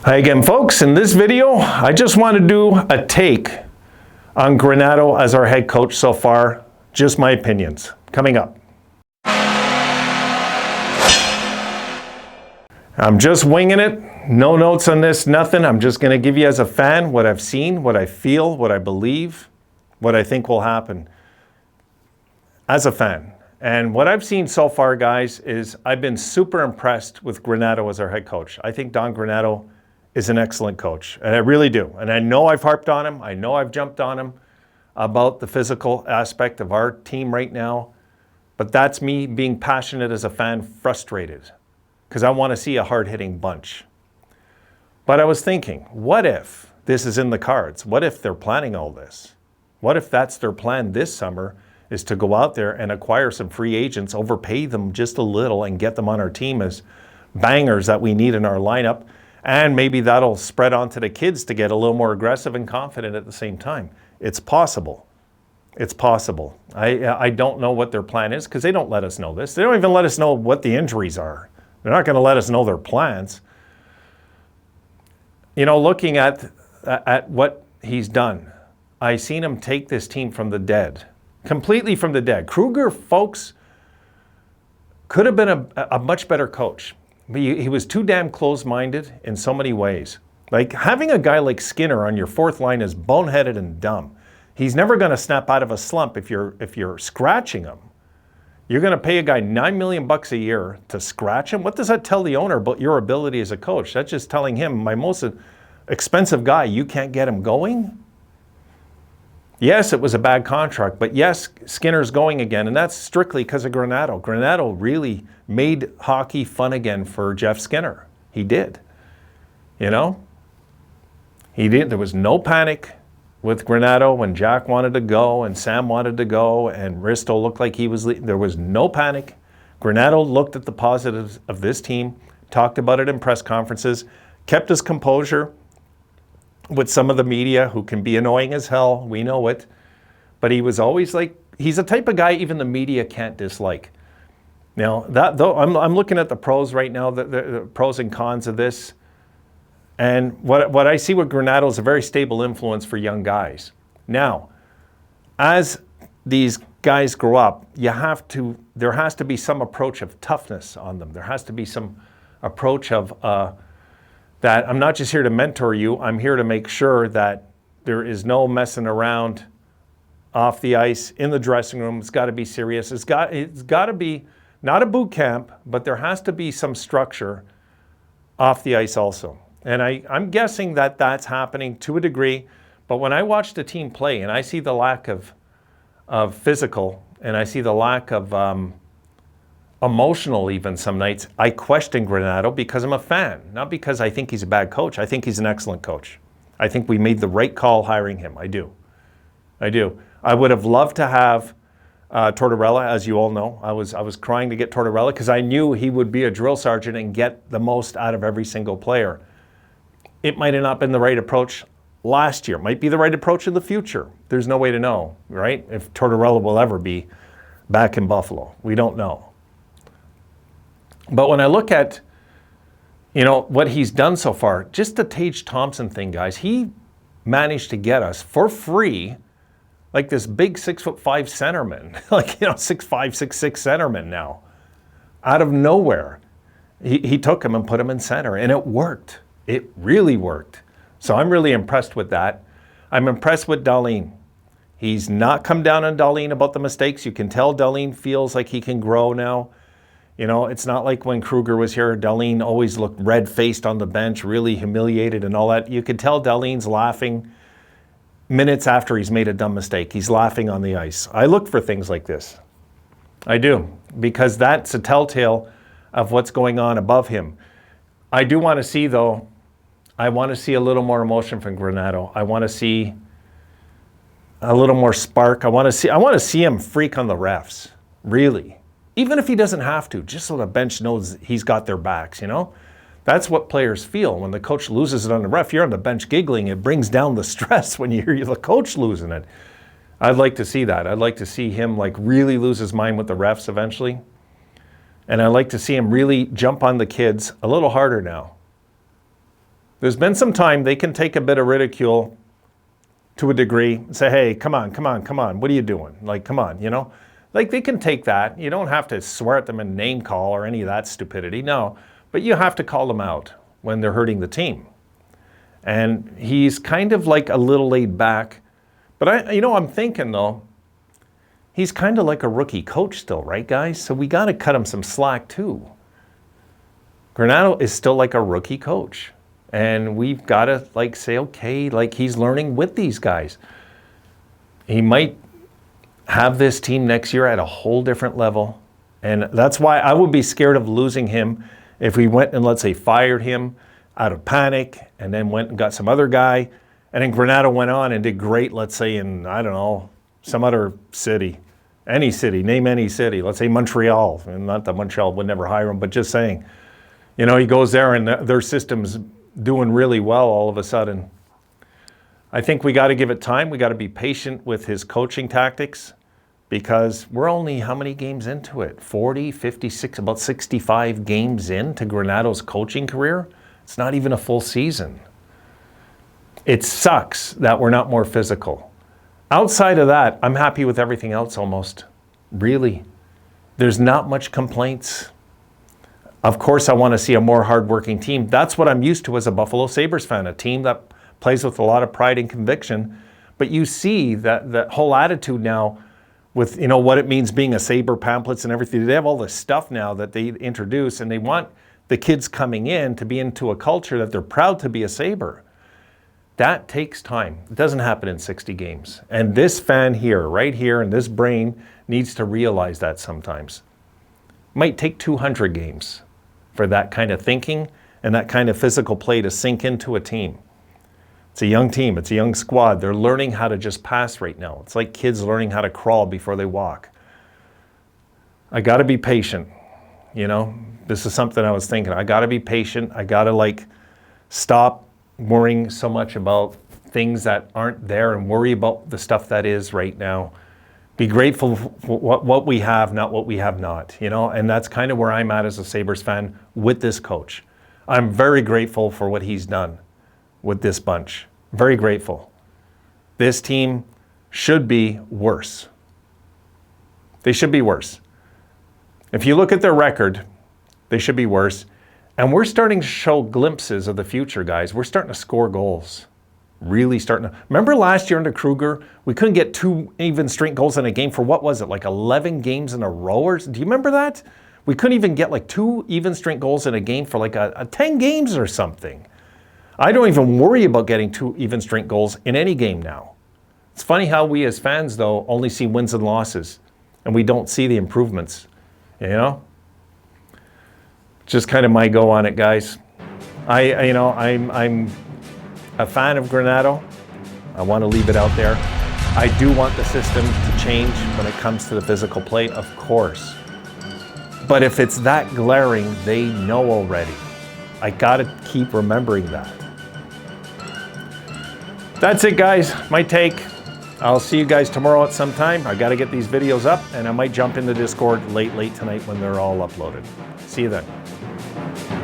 Hi again, folks. In this video, I just want to do a take on Granato as our head coach so far. Just my opinions. Coming up. I'm just winging it. No notes on this, nothing. I'm just going to give you as a fan what I've seen, what I feel, what I believe, what I think will happen as a fan. And what I've seen so far, guys, is I've been super impressed with Granato as our head coach. I think Don Granato is an excellent coach, and I really do. And I know I've harped on him. I know I've jumped on him about the physical aspect of our team right now. But that's me being passionate as a fan, frustrated, because I want to see a hard-hitting bunch. But I was thinking, what if this is in the cards? What if they're planning all this? What if that's their plan this summer, is to go out there and acquire some free agents, overpay them just a little, and get them on our team as bangers that we need in our lineup? And maybe that'll spread onto the kids to get a little more aggressive and confident at the same time. It's possible. It's possible. I don't know what their plan is because they don't let us know this. They don't even let us know what the injuries are. They're not going to let us know their plans. You know, looking at what he's done, I seen him take this team from the dead, completely from the dead. Kruger, folks, could have been a much better coach. He was too damn close-minded in so many ways. Like, having a guy like Skinner on your fourth line is boneheaded and dumb. He's never going to snap out of a slump if you're scratching him. You're going to pay a guy $9 million a year to scratch him? What does that tell the owner about your ability as a coach? That's just telling him, my most expensive guy, you can't get him going? Yes, it was a bad contract, but yes, Skinner's going again, and that's strictly because of Granato. Granato really made hockey fun again for Jeff Skinner. He did. You know? He did. There was no panic with Granato when Jack wanted to go and Sam wanted to go and Risto looked like he was leaving. There was no panic. Granato looked at the positives of this team, talked about it in press conferences, kept his composure with some of the media who can be annoying as hell. We know it. But he was always like, he's the type of guy even the media can't dislike. Now, that though, I'm looking at the pros right now, the pros and cons of this. And what I see with Granato is a very stable influence for young guys. Now, as these guys grow up, there has to be some approach of toughness on them. There has to be some approach of that I'm not just here to mentor you, I'm here to make sure that there is no messing around off the ice, in the dressing room. It's got to be serious. It's got to be not a boot camp, but there has to be some structure off the ice also. And I'm guessing that that's happening to a degree, but when I watch the team play and I see the lack of physical and I see the lack of emotional even some nights, I question Granato because I'm a fan, not because I think he's a bad coach. I think he's an excellent coach. I think we made the right call hiring him. I do. I would have loved to have Tortorella, as you all know. I was crying to get Tortorella because I knew he would be a drill sergeant and get the most out of every single player. It might have not been the right approach last year. Might be the right approach in the future. There's no way to know, right? If Tortorella will ever be back in Buffalo. We don't know. But when I look at, you know, what he's done so far, just the Tage Thompson thing, guys, he managed to get us for free, like this big 6'5" centerman, like, you know, 6'5", 6'6" centerman now, out of nowhere. He took him and put him in center, and it worked. It really worked. So I'm really impressed with that. I'm impressed with Dahlin. He's not come down on Dahlin about the mistakes. You can tell Dahlin feels like he can grow now. You know, it's not like when Kruger was here, Dahlin always looked red-faced on the bench, really humiliated and all that. You could tell Dahlin's laughing minutes after he's made a dumb mistake. He's laughing on the ice. I look for things like this. I do, because that's a telltale of what's going on above him. I do want to see, though, I want to see a little more emotion from Granato. I want to see a little more spark. I want to see him freak on the refs, really. Even if he doesn't have to, just so the bench knows he's got their backs, you know? That's what players feel. When the coach loses it on the ref, you're on the bench giggling. It brings down the stress when you hear the coach losing it. I'd like to see that. I'd like to see him like really lose his mind with the refs eventually. And I'd like to see him really jump on the kids a little harder now. There's been some time they can take a bit of ridicule to a degree and say, hey, come on, what are you doing? Like, come on, you know? Like, they can take that. You don't have to swear at them and name call or any of that stupidity, no. But you have to call them out when they're hurting the team. And he's kind of like a little laid back. But I'm thinking though, he's kind of like a rookie coach still, right, guys? So we got to cut him some slack too. Granato is still like a rookie coach. And we've got to like say, okay, like he's learning with these guys. He might have this team next year at a whole different level. And that's why I would be scared of losing him if we went and, let's say, fired him out of panic and then went and got some other guy. And then Granato went on and did great, let's say, in, I don't know, some other city. Any city, name any city. Let's say Montreal. And not that Montreal would never hire him, but just saying. You know, he goes there and their system's doing really well all of a sudden. I think we got to give it time. We got to be patient with his coaching tactics because we're only how many games into it? 40, 56, about 65 games into Granato's coaching career. It's not even a full season. It sucks that we're not more physical. Outside of that, I'm happy with everything else almost. Really. There's not much complaints. Of course, I want to see a more hardworking team. That's what I'm used to as a Buffalo Sabres fan, a team that plays with a lot of pride and conviction. But you see that whole attitude now with, you know, what it means being a Sabre, pamphlets and everything. They have all this stuff now that they introduce, and they want the kids coming in to be into a culture that they're proud to be a Sabre. That takes time. It doesn't happen in 60 games. And this fan here, right here, and this brain needs to realize that sometimes. It might take 200 games for that kind of thinking and that kind of physical play to sink into a team. It's a young team. It's a young squad. They're learning how to just pass right now. It's like kids learning how to crawl before they walk. I got to be patient. You know, this is something I was thinking. I got to be patient. I got to like stop worrying so much about things that aren't there and worry about the stuff that is right now. Be grateful for what we have, not what we have not, you know? And that's kind of where I'm at as a Sabres fan with this coach. I'm very grateful for what he's done with this bunch. Very grateful. This team should be worse. They should be worse. If you look at their record, they should be worse. And we're starting to show glimpses of the future, guys. We're starting to score goals. Really starting to. Remember last year under Kruger, we couldn't get 2 even strength goals in a game for what was it, like 11 games in a row? Or, do you remember that? We couldn't even get like 2 even strength goals in a game for like a 10 games or something. I don't even worry about getting 2 even strength goals in any game now. It's funny how we as fans, though, only see wins and losses, and we don't see the improvements, you know? Just kind of my go on it, guys. I'm a fan of Granato. I want to leave it out there. I do want the system to change when it comes to the physical play, of course. But if it's that glaring, they know already. I got to keep remembering that. That's it, guys. My take. I'll see you guys tomorrow at some time. I got to get these videos up, and I might jump in the Discord late tonight when they're all uploaded. See you then.